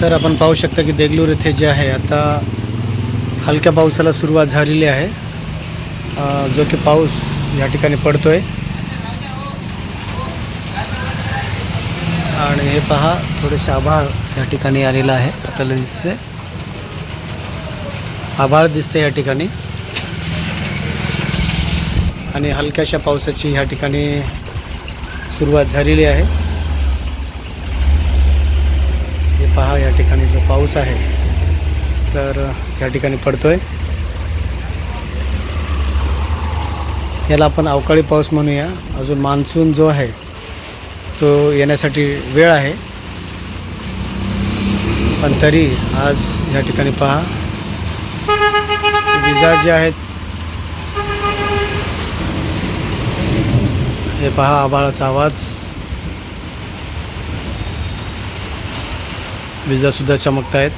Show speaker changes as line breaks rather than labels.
तर आपण पाहू शकता की देगलूर येथे जे आहे आता हलक्या पावसाला सुरुवात झालेली आहे, जो की पाऊस या ठिकाणी पडतोय. आणि हे पहा, थोडेसे आभाळ या ठिकाणी आलेलं आहे, आपल्याला दिसते आभाळ दिसते या ठिकाणी. आणि हलक्याशा पावसाची या ठिकाणी सुरुवात झालेली आहे. हे पहा, या ठिकाणी जो पाऊस आहे तर या ठिकाणी पडतोय. याला आपण अवकाळी पाऊस म्हणूया. अजून मान्सून जो आहे तो येण्यासाठी वेळ आहे, पण तरी आज या ठिकाणी पहा, विजा जे आहेत, हे पहा आभाळाचा आवाज, विजासुद्धा चमकत आहेत.